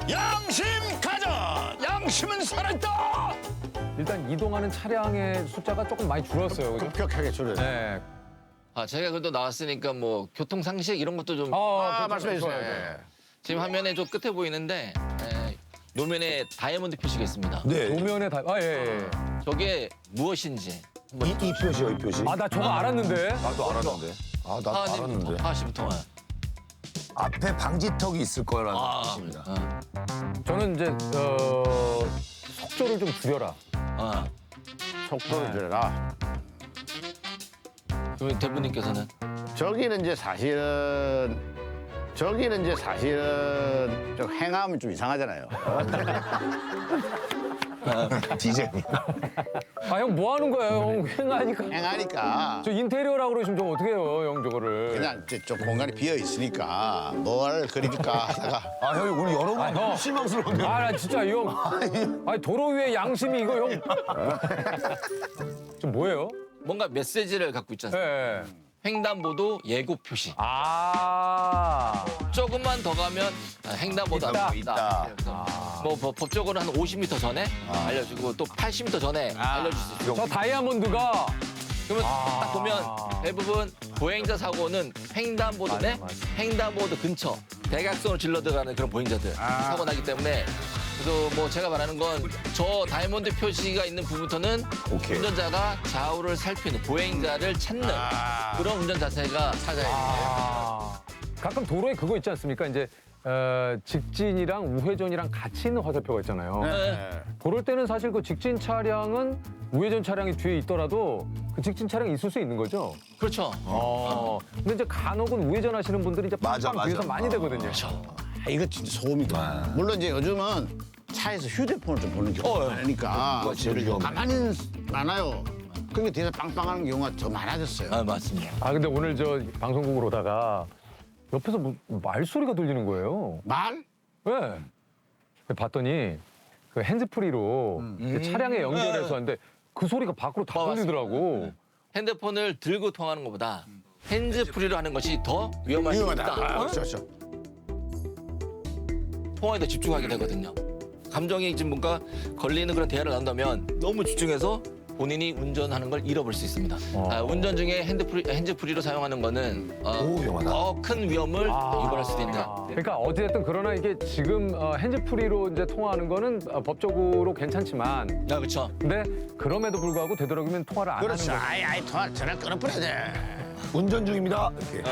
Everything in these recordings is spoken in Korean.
양심 가자. 양심은 살아있다. 일단 이동하는 차량의 숫자가 조금 많이 줄었어요. 그죠? 급격하게 줄어요. 네. 아, 제가 그래도 나왔으니까 뭐 교통 상식 이런 것도 좀 말씀해 주세요. 좋아요. 지금 화면에 좀 끝에 보이는데 노면에 다이아몬드 표시가 있습니다. 네. 도면에 다, 아, 예, 예. 저게 무엇인지 이 표시요, 이 표시. 아, 나 저거 알았는데. 나도 알았는데. 아, 나도 알았는데. 하시부터. 앞에 방지턱이 있을 거라는 뜻입니다. 저는 이제, 속도를 좀 줄여라. 속도를 줄여라. 그러면 대부님께서는 저기는 이제 사실은 좀 행하면 좀 이상하잖아요. 디제이. 아, 형 뭐 하는 거예요, 형? 행하니까. 행하니까 저 인테리어라고 그러시면 좀 어떻게 해요, 형 저거를. 그냥 이제 좀 공간이 비어 있으니까 뭘 그릴까 하다가 아, 형이 오늘 여러 형. 번 실망스러운데. 아, 나 진짜 이 형. 아니, 도로 위에 양심이 이거 형. 좀 뭐예요? 뭔가 메시지를 갖고 있지 않습니까? 예. 횡단보도 예고 표시. 아. 조금만 더 가면 횡단보도 있다. 있다. 그래서 뭐 법적으로 한 50m 전에 알려주고 또 80m 전에 알려줄 수 있어요. 저 다이아몬드가 그러면 딱 보면 대부분 보행자 사고는 횡단보도 내 맞아. 횡단보도 근처 대각선으로 질러 들어가는 그런 보행자들 사고 나기 때문에 그래서 뭐 제가 말하는 건 저 다이아몬드 표시가 있는 부분부터는 오케이. 운전자가 좌우를 살피는 보행자를 찾는 그런 운전 자세가 찾아야 돼요. 가끔 도로에 그거 있지 않습니까? 이제 직진이랑 우회전이랑 같이 있는 화살표가 있잖아요. 그럴 때는 사실 그 직진 차량은 우회전 차량이 뒤에 있더라도 그 직진 차량이 있을 수 있는 거죠. 그렇죠. 근데 이제 간혹은 우회전 하시는 분들이 이제 맞아, 빵빵 뒤에서 맞아. 많이 되거든요. 아, 이거 진짜 소음이다. 물론 이제 요즘은 차에서 휴대폰을 좀 보는 경우가 많으니까 진짜 위험해. 가만히는 많아요. 그러니까 뒤에서 빵빵하는 경우가 더 많아졌어요. 아, 맞습니다. 아 근데 오늘 저 방송국으로 오다가 옆에서 뭐 말소리가 들리는 거예요. 말? 네. 봤더니 그 핸즈프리로 그 차량에 연결해서 하는데 그 소리가 밖으로 다 들리더라고. 핸드폰을 들고 통하는 것보다 핸즈프리로 하는 것이 더 위험할 수 위험하다. 있다. 그렇죠. 통화에 더 집중하게 되거든요. 감정이 지금 뭔가 걸리는 그런 대화를 나눈다면 너무 집중해서 본인이 운전하는 걸 잃어버릴 수 있습니다. 운전 중에 핸즈프리로 사용하는 거는 오, 위험하다. 더 큰 위험을 유발할 수도 있다. 그러니까 어찌됐든 그러나 이게 지금 핸즈프리로 이제 통화하는 거는 법적으로 괜찮지만 그렇죠. 근데 그럼에도 불구하고 되도록이면 통화를 안 그렇죠. 하는 거죠. 아이, 전화 끊어버려야 돼. 운전 중입니다. 이렇게.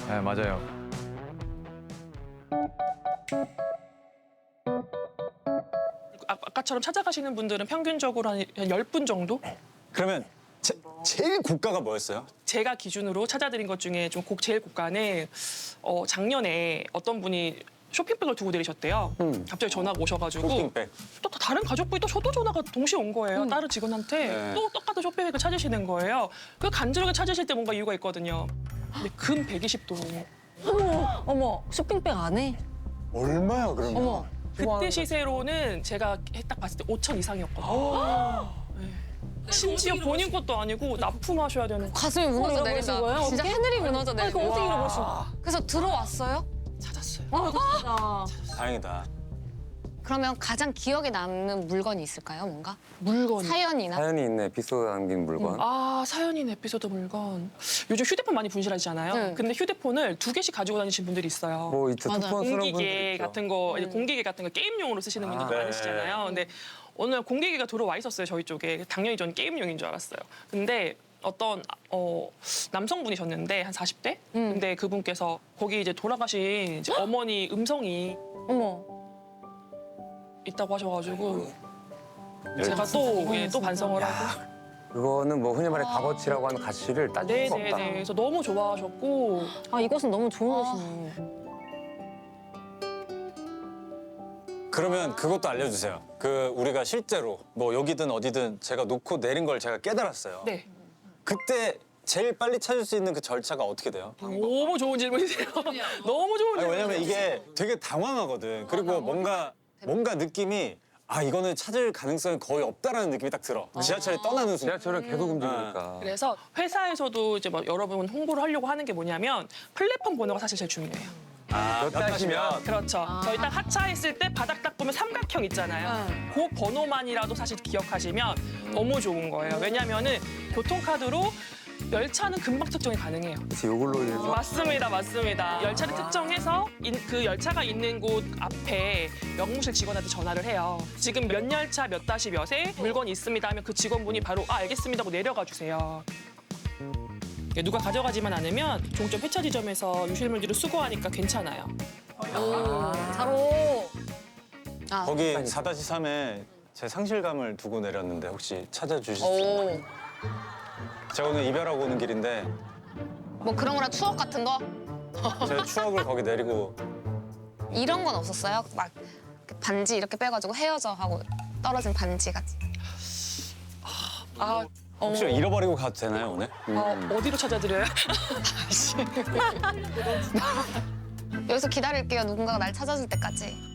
네, 맞아요. 아까처럼 찾아가시는 분들은 평균적으로 한 10분 정도? 그러면 제일 고가가 뭐였어요? 제가 기준으로 찾아드린 것 중에 좀 제일 고가는 작년에 어떤 분이 쇼핑백을 두고 내리셨대요. 갑자기 전화가 오셔가지고 쇼핑백. 또 다른 가족분이 또 저도 전화가 동시에 온 거예요. 다른 직원한테 네. 또 똑같은 쇼핑백을 찾으시는 거예요. 그 간절하게 찾으실 때 뭔가 이유가 있거든요. 근데 금 120도. 어머, 쇼핑백 안 해? 얼마야 그러면? 어머. 그때 시세로는 제가 딱 봤을 때 5천 이상이었거든요. 네. 심지어 본인 것도 아니고 납품하셔야 되는 거. 가슴이 무너져 내린다. 거예요? 진짜 어떻게? 하늘이 무너져 아니, 내리고. 그 어떻게 잃어버리신 거야? 그래서 들어왔어요? 찾았어요. 아, 다행이다. 그러면 가장 기억에 남는 물건이 있을까요, 뭔가? 물건. 사연이나? 사연이 있네, 에피소드 담긴 물건. 사연인 에피소드 물건. 요즘 휴대폰 많이 분실하시잖아요. 네. 근데 휴대폰을 2개씩 가지고 다니시는 분들이 있어요. 뭐 있죠, 맞아요. 투폰스러운 분들 공기계 있죠. 같은 거, 이제 공기계 같은 거 게임용으로 쓰시는 분들 네. 많으시잖아요. 근데 오늘 공기계가 들어와 있었어요, 저희 쪽에. 당연히 전 게임용인 줄 알았어요. 근데 어떤 남성분이셨는데 한 40대? 근데 그분께서 거기 이제 돌아가신 이제 어머니 음성이 어머. 있다고 하셔가지고 제가 또 반성을 하고. 그거는 뭐 흔히 말해 값어치라고 하는 가치를 따질 수 없다. 네네네. 그래서 너무 좋아하셨고 아, 이것은 너무 좋은 것이네. 그러면 그것도 알려주세요. 그 우리가 실제로 뭐 여기든 어디든 제가 놓고 내린 걸 제가 깨달았어요. 네. 그때 제일 빨리 찾을 수 있는 그 절차가 어떻게 돼요? 너무 좋은 질문이세요. 너무 좋은 아니, 질문. 왜냐면 이게 되게 당황하거든. 그리고 뭔가 이거는 찾을 가능성이 거의 없다라는 느낌이 딱 들어. 지하철이 떠나는 순간. 지하철은 계속 움직이니까. 그래서 회사에서도 이제 뭐 여러분 홍보를 하려고 하는 게 뭐냐면 플랫폼 번호가 사실 제일 중요해요. 몇 다시면 그렇죠. 저희 딱 하차했을 때 바닥 딱 보면 삼각형 있잖아요. 그 번호만이라도 사실 기억하시면 너무 좋은 거예요. 왜냐면은 교통카드로 열차는 금방 특정이 가능해요. 그래서 이걸로 인해서 맞습니다, 맞습니다. 열차를 특정해서 그 열차가 있는 곳 앞에 역무실 직원한테 전화를 해요. 지금 몇 열차 몇 다시 몇에 물건이 있습니다 하면 그 직원분이 바로 알겠습니다 하고 내려가 주세요. 누가 가져가지만 않으면 종점 폐차 지점에서 유실물들을 수거하니까 괜찮아요. 바로. 아, 거기 4-3에 제 상실감을 두고 내렸는데 혹시 찾아주실 수 있나요? 제가 오늘 이별하고 오는 길인데 뭐 그런 거랑 추억 같은 거? 제 추억을 거기 내리고 이런 건 없었어요? 막 반지 이렇게 빼가지고 헤어져 하고 떨어진 반지 같이. 아, 혹시 잃어버리고 가도 되나요 오늘? 어디로 찾아드려요? 여기서 기다릴게요. 누군가가 날 찾아줄 때까지.